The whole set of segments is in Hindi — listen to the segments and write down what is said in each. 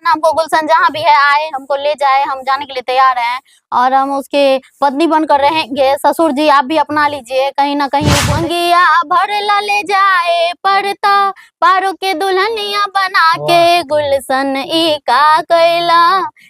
हमको गुलशन जहाँ भी है आए, हमको ले जाए, हम जाने के लिए तैयार हैं और हम उसके पत्नी बनकर रहेंगे। ससुर जी आप भी अपना लीजिए, कहीं ना कहीं मंगिया भरला ले जाए पड़ता, पारो के दुल्हनिया बना के गुलशन ई का कैला,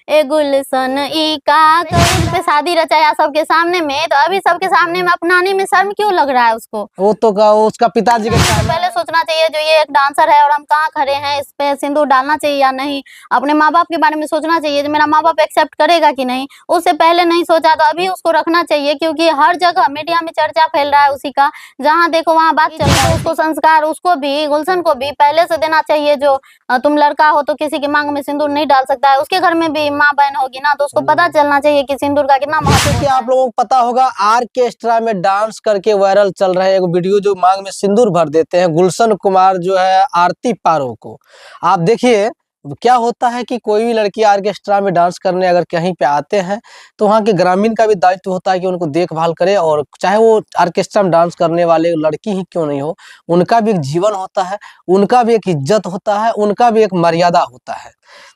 ए गुलशन ई का पे शादी रचाया सबके सामने में, तो अभी सबके सामने में अपनाने में शर्म क्यों लग रहा है उसको? वो तो उसका पिताजी के पहले सोचना चाहिए जो ये एक डांसर है और हम कहाँ खड़े हैं, इस पे सिंदूर डालना चाहिए या नहीं। अपने माँ बाप के बारे में सोचना चाहिए, जो मेरा माँ बाप एक्सेप्ट करेगा कि नहीं। उससे पहले नहीं सोचा तो अभी उसको रखना चाहिए, क्योंकि हर जगह मीडिया में चर्चा फैल रहा है उसी का, जहाँ देखो वहाँ बात चल रहा है। उसको संस्कार, उसको भी, गुलशन को भी पहले से देना चाहिए। जो तुम लड़का हो तो किसी की मांग में सिंदूर नहीं डाल सकता है। उसके घर में भी माँ बहन होगी ना, तो उसको पता चलना चाहिए कि सिंदूर का कितना महत्व है। आप लोगों को पता होगा आर्केस्ट्रा में डांस करके वायरल चल रहा है एक वीडियो, जो मांग में सिंदूर भर देते हैं गुलशन कुमार जो है आरती पारो को। आप देखिए क्या होता है कि कोई भी लड़की आर्केस्ट्रा में डांस करने अगर कहीं पे आते हैं तो वहाँ के ग्रामीण का भी दायित्व होता है कि उनको देखभाल करे, और चाहे वो आर्केस्ट्रा में डांस करने वाले लड़की ही क्यों नहीं हो, उनका भी एक जीवन होता है, उनका भी एक इज्जत होता है, उनका भी एक मर्यादा होता है।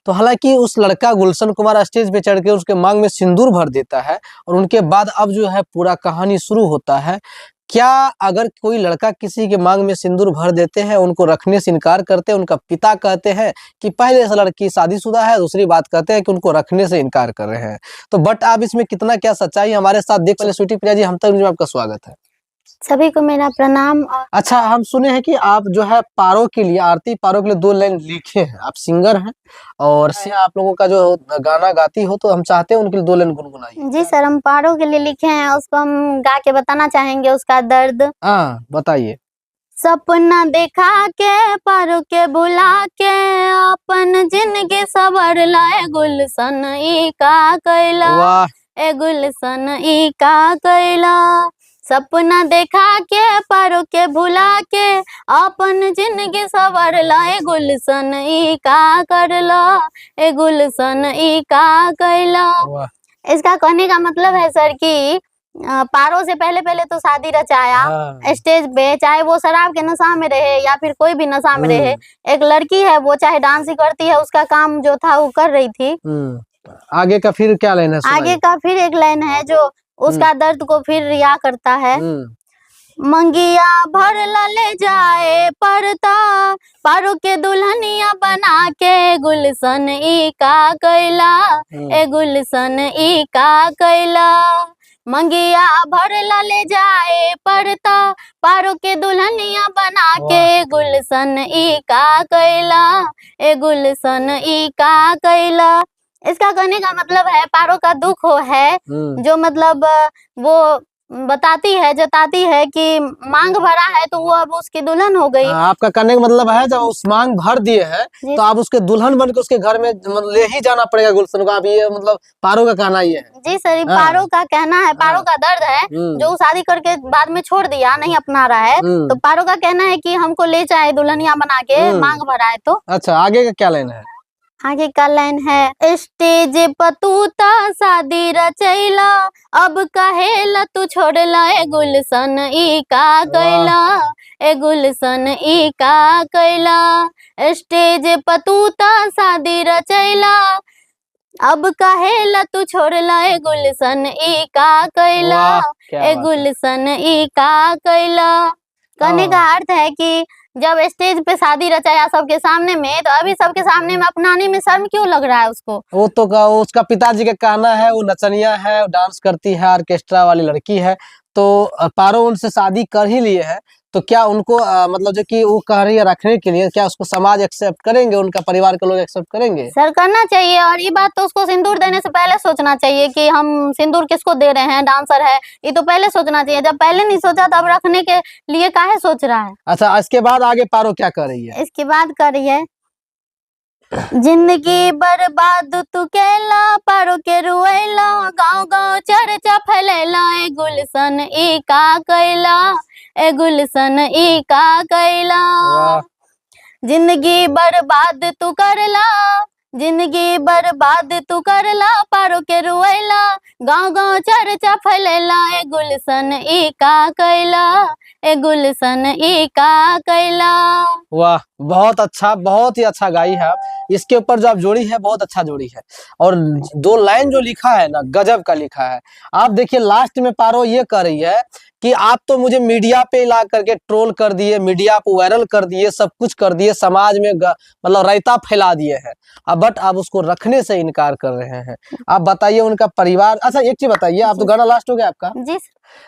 तो हालांकि उस लड़का गुलशन कुमार स्टेज पे चढ़ के उसके मांग में सिंदूर भर देता है, और उनके बाद अब जो है पूरा कहानी शुरू होता है। क्या अगर कोई लड़का किसी के मांग में सिंदूर भर देते हैं, उनको रखने से इनकार करते हैं, उनका पिता कहते हैं कि पहले से लड़की शादीशुदा है, दूसरी बात कहते हैं कि उनको रखने से इनकार कर रहे हैं, तो बट आप इसमें कितना क्या सच्चाई हमारे साथ देख पहले स्वीटी प्रिया जी, हम तक में आपका स्वागत है। सभी को मेरा प्रणाम। अच्छा, हम सुने हैं कि आप जो है पारो के लिए, आरती पारो के लिए 2 लाइन लिखे हैं, आप सिंगर हैं और से आप लोगों का जो गाना गाती हो, तो हम चाहते हैं उनके लिए 2 लाइन गुनगुनाइए। जी सर, हम पारो के लिए लिखे हैं, उसको हम गा के बताना चाहेंगे उसका दर्द। हाँ बताइए। सपना देखा के पारो के बुला के, अपन जिंदगी सवर लाए गुलशन ई का कैला, ए गुलशन ई का कैला। सपना देखा के पारो के भुला के, अपन जिंदगी सवर लाए गुलशन ई का करला, ए गुलशन ई का कैला। इसका कहने का मतलब है सर कि पारो से पहले पहले तो शादी रचाया स्टेज पे, चाहे वो शराब के नशा में रहे या फिर कोई भी नशा में रहे। एक लड़की है, वो चाहे डांस ही करती है, उसका काम जो था वो कर रही थी। आगे का फिर क्या लाइन है? आगे का फिर एक लाइन है जो उसका दर्द को फिर रिया करता है। मंगिया भरला ले जाए पड़ता, पारो के दुल्हनिया बना के गुलशन ई का कैला, ए गुलशन ई का कैला। मंगिया भरला ले जाए पड़ता, पारो के दुल्हनिया बना के गुलशन ई का कैला, ए गुलशन ई का कैला। इसका कहने का मतलब है पारो का दुख हो है, जो मतलब वो बताती है, जताती है कि मांग भरा है तो वो अब उसकी दुल्हन हो गई। आपका कहने का मतलब है जब उस मांग भर दिए हैं तो आप उसके दुल्हन बन के उसके घर में ले ही जाना पड़ेगा गुलशन को। आप ये मतलब पारो का कहना ये है? जी सर, पारो का कहना है, पारो का दर्द है जो शादी करके बाद में छोड़ दिया, नहीं अपना रहा है। तो पारो का कहना है कि हमको ले जाए दुल्हनिया बना के, मांग भरा है तो। अच्छा, आगे का क्या लाइन है? आगे का लाइन है, स्टेज पतूता शादी रचैला, अब कहेला तू छोड़ला, ए गुलशन ई का कैला, ए गुलशन ई का कैला। स्टेज पतूता शादी रचैला, अब कहेला तू छोड़ला, ए गुलशन ई का कैला, ए गुलशन ई का कैला। कहने का अर्थ है कि जब स्टेज पे शादी रचाया सबके सामने में, तो अभी सबके सामने में अपनाने में शर्म क्यों लग रहा है उसको? वो तो उसका पिताजी का कहना है, वो नचनिया है, डांस करती है, ऑर्केस्ट्रा वाली लड़की है, तो पारो उनसे शादी कर ही लिए है, तो क्या उनको मतलब जो कि वो कह रही है रखने के लिए, क्या उसको समाज एक्सेप्ट करेंगे, उनका परिवार के लोग एक्सेप्ट करेंगे? सर करना चाहिए, और ये बात तो उसको सिंदूर देने से पहले सोचना चाहिए कि हम सिंदूर किसको दे रहे हैं, डांसर है, ये तो पहले सोचना चाहिए। जब पहले नहीं सोचा तो अब रखने के लिए काहे सोच रहा है? अच्छा, इसके बाद आगे पारो क्या कर रही है? इसके बाद कर रही है, जिंदगी बर्बाद तू केला, पारो के रुएला, गाँव गाँव चर्चा फैलेला, ए गुलशन ई का कैला, ए गुलशन ई का कैला। जिंदगी बर्बाद तू करला, जिंदगी बर्बाद तू करला, पारो के रुएला, गाँव गाँव चर्चा फैलेला, ए गुलशन ई का कैला, ए गुलशन ई का कैला। वाह बहुत अच्छा, बहुत ही अच्छा गाई है आप। इसके ऊपर जो आप जोड़ी है बहुत अच्छा जोड़ी है, और 2 लाइन जो लिखा है ना, गजब का लिखा है। आप देखिए लास्ट में पारो ये कह रही है कि आप तो मुझे मीडिया पे ला करके ट्रोल कर दिए, मीडिया पे वायरल कर दिए, सब कुछ कर दिए, समाज में मतलब रायता फैला दिए हैं, अब बट आप उसको रखने से इनकार कर रहे हैं। आप बताइए उनका परिवार। अच्छा एक चीज बताइए, आप तो गाना लास्ट हो गया आपका। जी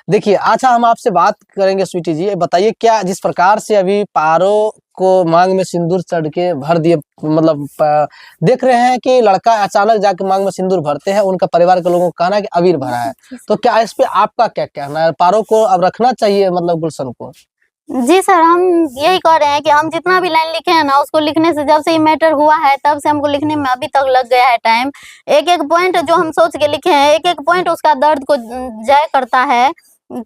देखिए अच्छा हम आपसे बात करेंगे स्वीटी जी, बताइए क्या जिस प्रकार से अभी पारो को मांग में सिंदूर चढ़ के भर दिए, मतलब देख रहे हैं कि लड़का अचानक जाके मांग में सिंदूर भरते हैं, उनका परिवार के लोगों का कहना है कि अबीर भरा है, तो क्या इस पे आपका क्या कहना है? पारो को अब रखना चाहिए मतलब गुलशन को? जी सर, हम यही कह रहे हैं कि हम जितना भी लाइन लिखे हैं ना, उसको लिखने से जब से ये मैटर हुआ है तब से हमको लिखने में अभी तक लग गया है टाइम। एक एक पॉइंट जो हम सोच के लिखे हैं, एक एक पॉइंट उसका दर्द को जय करता है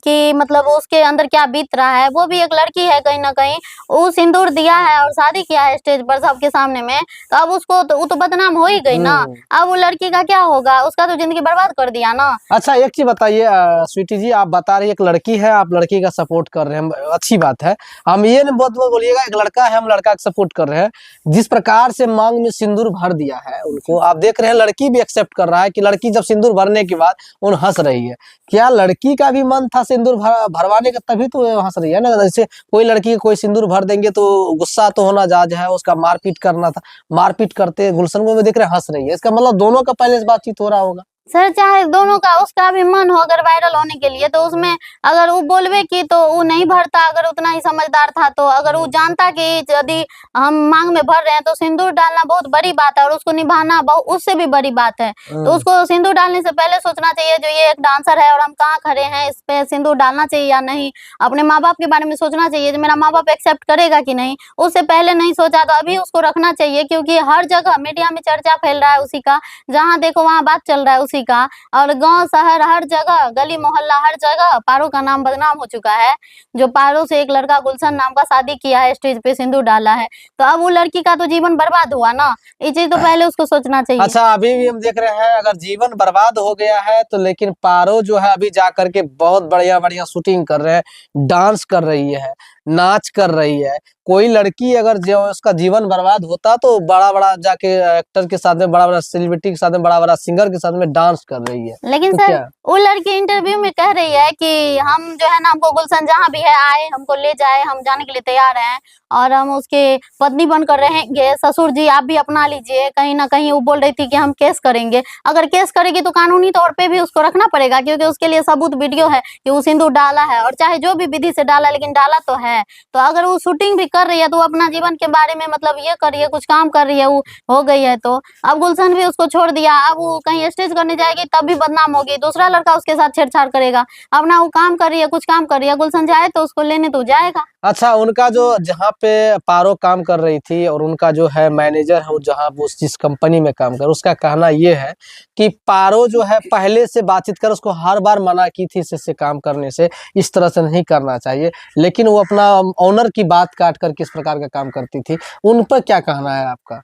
कि मतलब उसके अंदर क्या बीत रहा है। वो भी एक लड़की है, कहीं ना कहीं वो सिंदूर दिया है और शादी किया है स्टेज पर सबके सामने में, तो अब उसको तो वो तो बदनाम हो ही गई ना। अब वो लड़की का क्या होगा, उसका तो जिंदगी बर्बाद कर दिया ना। अच्छा एक चीज बताइए स्वीटी जी, आप बता रही है एक लड़की है, आप लड़की का सपोर्ट कर रहे हैं, अच्छी बात है। हम ये नहीं बहुत बोलिएगा एक लड़का है हम लड़का का सपोर्ट कर रहे हैं। जिस प्रकार से मांग में सिंदूर भर दिया है उनको, आप देख रहे हैं लड़की भी एक्सेप्ट कर रहा है कि लड़की जब सिंदूर भरने के बाद उन हंस रही है। क्या लड़की का भी मन था सिंदूर भरवाने का, तभी तो हंस रही है ना। जैसे कोई लड़की कोई सिंदूर भर देंगे तो गुस्सा तो होना जायज है, उसका मारपीट करना था, मारपीट करते गुलशन को देख रहे हंस रही है, इसका मतलब दोनों का पहले से बातचीत हो रहा होगा। सर चाहे दोनों का उसका भी मन हो अगर वायरल होने के लिए, तो उसमें अगर वो बोलवे की तो वो नहीं भरता, अगर उतना ही समझदार था तो। अगर वो जानता कि यदि हम मांग में भर रहे हैं तो सिंदूर डालना बहुत बड़ी बात है और उसको निभाना बहुत उससे भी बड़ी बात है, तो उसको सिंदूर डालने से पहले सोचना चाहिए जो ये एक डांसर है और हम कहाँ खड़े हैं, इस पे सिंदूर डालना चाहिए या नहीं। अपने माँ बाप के बारे में सोचना चाहिए जो मेरा माँ बाप एक्सेप्ट करेगा कि नहीं, उससे पहले नहीं सोचा तो अभी उसको रखना चाहिए। क्योंकि हर जगह मीडिया में चर्चा फैल रहा है उसी का, जहाँ देखो वहाँ बात चल रहा है उसी का, और गांव शहर हर जगह गली मोहल्ला हर जगह पारो का नाम बदनाम हो चुका है। जो पारो से एक लड़का गुलशन नाम का शादी किया है, स्टेज पे सिंदूर डाला है, तो अब वो लड़की का तो जीवन बर्बाद हुआ ना, ये चीज तो पहले उसको सोचना चाहिए। अच्छा अभी भी हम देख रहे हैं अगर जीवन बर्बाद हो गया है तो, लेकिन पारो जो है अभी जा करके बहुत बढ़िया बढ़िया शूटिंग कर रहे हैं, डांस कर रही है, नाच कर रही है। कोई लड़की अगर जो उसका जीवन बर्बाद होता तो बड़ा बड़ा जाके एक्टर के साथ में, बड़ा बड़ा सेलिब्रिटी के साथ में, बड़ा बड़ा सिंगर के साथ में डांस कर रही है। लेकिन तो सर क्या वो लड़की इंटरव्यू में कह रही है कि हम जो है ना, हमको गुलशन जहाँ भी है आए हमको ले जाए, हम जाने के लिए तैयार हैं और हम उसके पत्नी बनकर रहेंगे। ससुर जी आप भी अपना लीजिए। कहीं ना कहीं वो बोल रही थी कि हम केस करेंगे। अगर केस करेगी तो कानूनी तौर पे भी उसको रखना पड़ेगा, क्योंकि उसके लिए सबूत वीडियो है कि वो सिंदूर डाला है, और चाहे जो भी विधि से डाला लेकिन डाला तो है। तो अगर वो शूटिंग भी कर रही है तो वो अपना जीवन के बारे में मतलब ये कर रही है, कुछ काम कर रही है, वो हो गई है। तो अब गुलशन भी उसको छोड़ दिया, अब वो कहीं स्टेज करने जाएगी तब भी बदनाम होगी, दूसरा लड़का उसके साथ छेड़छाड़ करेगा। अब ना वो काम कर रही है, कुछ काम कर रही है, गुलशन जाए तो उसको लेने तो जाएगा। अच्छा उनका जो जहाँ पे पारो काम कर रही थी और उनका जो है मैनेजर है, वो जहाँ वो जिस कंपनी में काम कर, उसका कहना ये है कि पारो जो है पहले से बातचीत कर, उसको हर बार मना की थी इससे काम करने से, इस तरह से नहीं करना चाहिए, लेकिन वो अपना ऑनर की बात काट कर किस प्रकार का काम करती थी। उन पर क्या कहना है आपका?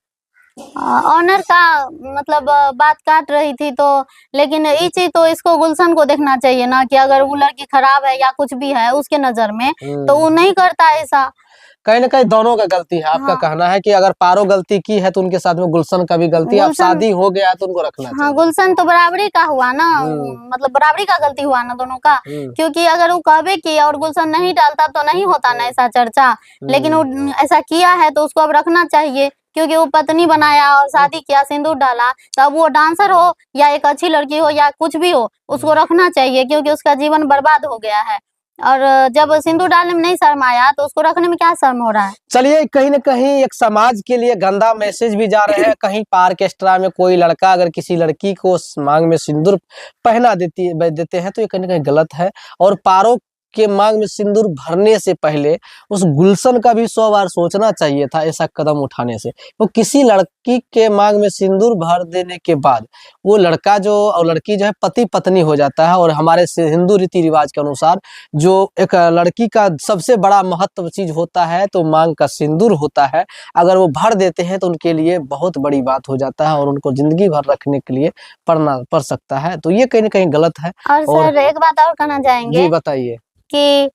ऑनर का मतलब बात काट रही थी तो, लेकिन ये चीज तो इसको गुलशन को देखना चाहिए ना कि अगर वो लड़की खराब है या कुछ भी है उसके नजर में तो वो नहीं करता ऐसा। कहीं ना कहीं दोनों का गलती है। आपका कहना है कि अगर पारो गलती की है तो उनके साथ में गुलशन का भी गलती है, अब शादी हो गया है तो उनको रखना चाहिए। हाँ, गुलशन तो बराबरी का हुआ ना, मतलब बराबरी का गलती हुआ ना दोनों का। क्योंकि अगर वो कहबे किया और गुलशन नहीं डालता तो नहीं होता ना ऐसा चर्चा, लेकिन वो ऐसा किया है तो उसको अब रखना चाहिए। क्योंकि वो पत्नी बनाया और शादी किया, सिंदूर डाला, तब वो डांसर हो या एक अच्छी लड़की हो या कुछ भी हो, उसको रखना चाहिए, क्योंकि उसका जीवन बर्बाद हो गया है। और जब सिंदूर डालने में नहीं शर्म आया तो उसको रखने में क्या शर्म हो रहा है। चलिए कहीं ना कहीं एक समाज के लिए गंदा मैसेज भी जा रहे हैं। कहीं ऑर्केस्ट्रा में कोई लड़का अगर किसी लड़की को मांग में सिंदूर पहना देते हैं तो ये कहीं ना कहीं गलत है। और पारो के मांग में सिंदूर भरने से पहले उस गुलशन का भी 100 बार सोचना चाहिए था ऐसा कदम उठाने से। तो किसी लड़की के मांग में सिंदूर भर देने के बाद वो लड़का जो और लड़की जो है पति पत्नी हो जाता है। और हमारे हिंदू रीति रिवाज के अनुसार जो एक लड़की का सबसे बड़ा महत्व चीज होता है तो मांग का सिंदूर होता है। अगर वो भर देते हैं तो उनके लिए बहुत बड़ी बात हो जाता है और उनको जिंदगी भर रखने के लिए पड़ सकता है। तो ये कहीं ना कहीं गलत है। और सर एक बात और कहना चाहेंगे। जी बताइए। कि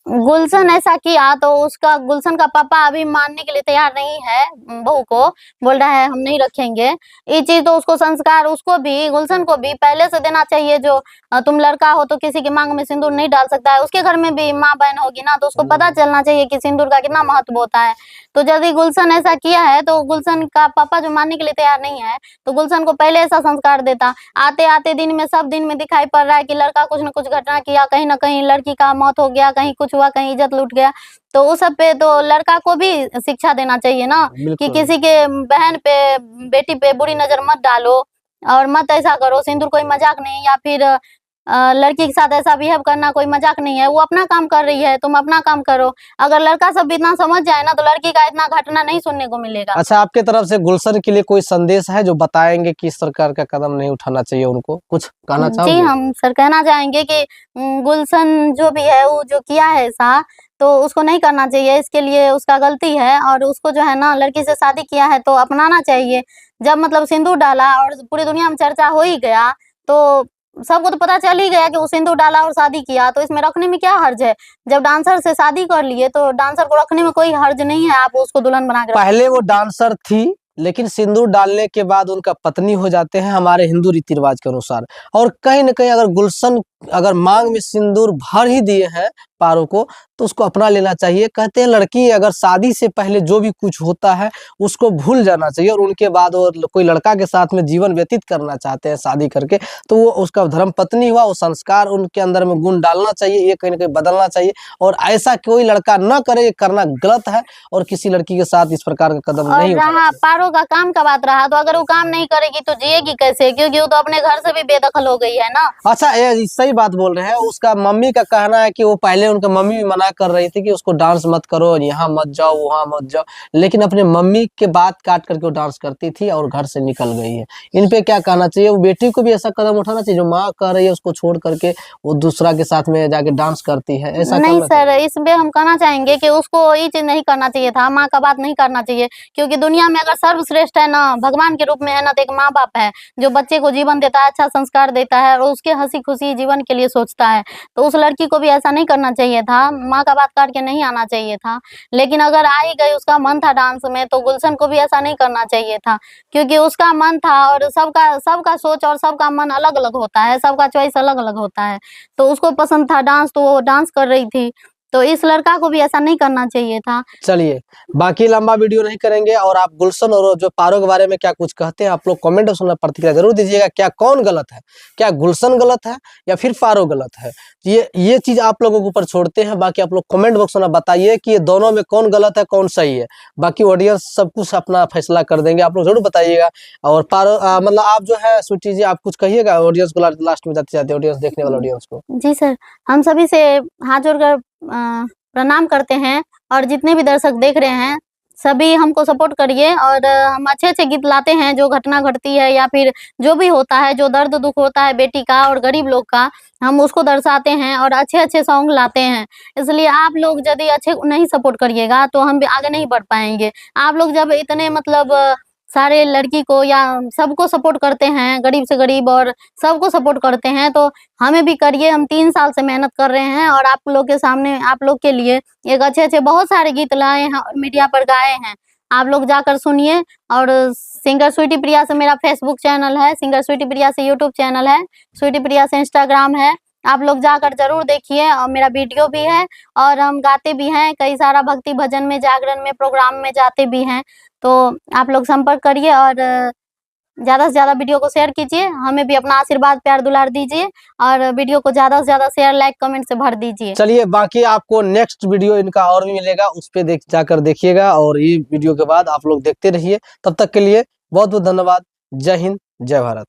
गुलशन ऐसा किया तो उसका गुलशन का पापा अभी मानने के लिए तैयार नहीं है, बहू को बोल रहा है हम नहीं रखेंगे। ये चीज तो उसको संस्कार, उसको भी गुलशन को भी पहले से देना चाहिए। जो तुम लड़का हो तो किसी की मांग में सिंदूर नहीं डाल सकता है। उसके घर में भी माँ बहन होगी ना, तो उसको पता चलना चाहिए कि सिंदूर का कितना महत्व होता है। तो यदि गुलशन ऐसा किया है तो गुलशन का पापा जो मानने के लिए तैयार नहीं है, तो गुलशन को पहले ऐसा संस्कार देता। आते आते दिन में सब दिन में दिखाई पड़ रहा है कि लड़का कुछ न कुछ घटना किया, कहीं ना कहीं लड़की का मौत हो गया, कहीं कुछ हुआ, कहीं इज्जत लूट गया। तो उस सब पे तो लड़का को भी शिक्षा देना चाहिए ना, कि बिल्कुल। किसी के बहन पे, बेटी पे बुरी नजर मत डालो और मत ऐसा करो। सिंदूर कोई मजाक नहीं, या फिर लड़की के साथ ऐसा बिहेव करना कोई मजाक नहीं है। वो अपना काम कर रही है, तुम अपना काम करो। अगर लड़का सब इतना समझ जाए ना, तो लड़की का इतना घटना नहीं सुनने को मिलेगा। अच्छा, आपके तरफ से गुलशन के लिए कोई संदेश है जो बताएंगे कि इस प्रकार का कदम नहीं उठाना चाहिए, उनको कुछ कहना जी चाहोगे? हम सर कहना चाहेंगे कि गुलशन जो भी है वो जो किया है ऐसा, तो उसको नहीं करना चाहिए। इसके लिए उसका गलती है, और उसको जो है ना लड़की से शादी किया है तो अपनाना चाहिए। जब मतलब सिंदूर डाला और पूरी दुनिया में चर्चा हो ही गया, तो सबको तो पता चल ही गया कि वो सिंदूर डाला और शादी किया, तो इसमें रखने में क्या हर्ज है। जब डांसर से शादी कर लिए तो डांसर को रखने में कोई हर्ज नहीं है। आप उसको दुल्हन बना के पहले वो डांसर थी, लेकिन सिंदूर डालने के बाद उनका पत्नी हो जाते हैं हमारे हिंदू रीति रिवाज के अनुसार। और कहीं न कहीं अगर गुलशन अगर मांग में सिंदूर भर ही दिए हैं पारो को, तो उसको अपना लेना चाहिए। कहते हैं लड़की अगर शादी से पहले जो भी कुछ होता है उसको भूल जाना चाहिए, और उनके बाद वो कोई लड़का के साथ में जीवन व्यतीत करना चाहते हैं शादी करके, तो वो उसका धर्म पत्नी हुआ, वो संस्कार उनके अंदर में गुण डालना चाहिए, ये कहीं न कहीं बदलना चाहिए। और ऐसा कोई लड़का न करे, ये करना गलत है, और किसी लड़की के साथ इस प्रकार का कदम और नहीं उठाना रहा चाहिए। पारो का काम का बात रहा, तो अगर वो काम नहीं करेगी तो जिएगी कैसे, क्योंकि वो तो अपने घर से भी बेदखल हो गई है ना। अच्छा, ये सही बात बोल रहे हैं। उसका मम्मी का कहना है कि वो पहले उनका मम्मी भी मना कर रही थी कि उसको डांस मत करो, यहाँ मत जाओ, वहाँ मत जाओ, लेकिन अपने मम्मी के बात काट करके वो डांस करती थी और घर से निकल गई है। इन पे क्या कहना चाहिए? वो बेटी को भी ऐसा कदम उठाना चाहिए, जो माँ कह रही है उसको छोड़ करके वो दूसरा के साथ में जाके डांस करती है, ऐसा नहीं करना सर, चाहिए? इसमें हम कहना चाहेंगे कि उसको ये चीज नहीं करना चाहिए था, माँ का बात नहीं करना चाहिए। क्योंकि दुनिया में अगर सर्वश्रेष्ठ है ना, भगवान के रूप में है ना, तो एक माँ बाप है जो बच्चे को जीवन देता है, अच्छा संस्कार देता है और उसके हंसी खुशी जीवन के लिए सोचता है। तो उस लड़की को भी ऐसा नहीं करना चाहिए था, माँ का बात काट के नहीं आना चाहिए था। लेकिन अगर आ ही गई, उसका मन था डांस में, तो गुलशन को भी ऐसा नहीं करना चाहिए था। क्योंकि उसका मन था, और सबका सबका सोच और सबका मन अलग अलग होता है, सबका चॉइस अलग अलग होता है। तो उसको पसंद था डांस, तो वो डांस कर रही थी। तो इस लड़का को भी ऐसा नहीं करना चाहिए था। चलिए, बाकी लंबा वीडियो नहीं करेंगे, और आप गुलशन और जो पारो के बारे में क्या कुछ कहते हैं आप लोग कमेंट बॉक्स में प्रतिक्रिया जरूर दीजिएगा। क्या कौन गलत है? क्या गुलशन गलत है या फिर पारो गलत है? ये चीज आप लोगों के ऊपर छोड़ते हैं। बाकी आप लोग कमेंट बॉक्स में बताइए कि ये दोनों में कौन गलत है कौन सही है। बाकी ऑडियंस सब कुछ अपना फैसला कर देंगे, आप लोग जरूर बताइएगा। और पारो मतलब आप जो है स्वीटी जी, आप कुछ कहिएगा ऑडियंस को लास्ट में जाते जाते, ऑडियंस देखने वाले ऑडियंस को। जी सर, हम सभी से हाथ जोड़कर प्रणाम करते हैं, और जितने भी दर्शक देख रहे हैं सभी हमको सपोर्ट करिए। और हम अच्छे अच्छे गीत लाते हैं, जो घटना घटती है या फिर जो भी होता है, जो दर्द दुख होता है बेटी का और गरीब लोग का, हम उसको दर्शाते हैं और अच्छे अच्छे सॉन्ग लाते हैं। इसलिए आप लोग यदि अच्छे नहीं सपोर्ट करिएगा तो हम भी आगे नहीं बढ़ पाएंगे। आप लोग जब इतने मतलब सारे लड़की को या सबको सपोर्ट करते हैं, गरीब से गरीब और सबको सपोर्ट करते हैं, तो हमें भी करिए। हम 3 साल से मेहनत कर रहे हैं, और आप लोग के सामने, आप लोग के लिए एक अच्छे अच्छे बहुत सारे गीत लाए हैं और मीडिया पर गाए हैं। आप लोग जाकर सुनिए। और सिंगर स्वीटी प्रिया से मेरा फेसबुक चैनल है, सिंगर स्वीटी प्रिया से यूट्यूब चैनल है, स्वीटी प्रिया से इंस्टाग्राम है। आप लोग जाकर जरूर देखिए, और मेरा वीडियो भी है, और हम गाते भी हैं कई सारा भक्ति भजन में, जागरण में, प्रोग्राम में जाते भी हैं। तो आप लोग संपर्क करिए, और ज़्यादा से ज़्यादा वीडियो को शेयर कीजिए। हमें भी अपना आशीर्वाद प्यार दुलार दीजिए, और वीडियो को ज़्यादा से ज़्यादा शेयर लाइक कमेंट से भर दीजिए। चलिए, बाकी आपको नेक्स्ट वीडियो इनका और भी मिलेगा, उस पे जाकर देखिएगा, और ये वीडियो के बाद आप लोग देखते रहिए। तब तक के लिए बहुत बहुत धन्यवाद। जय हिंद, जय भारत।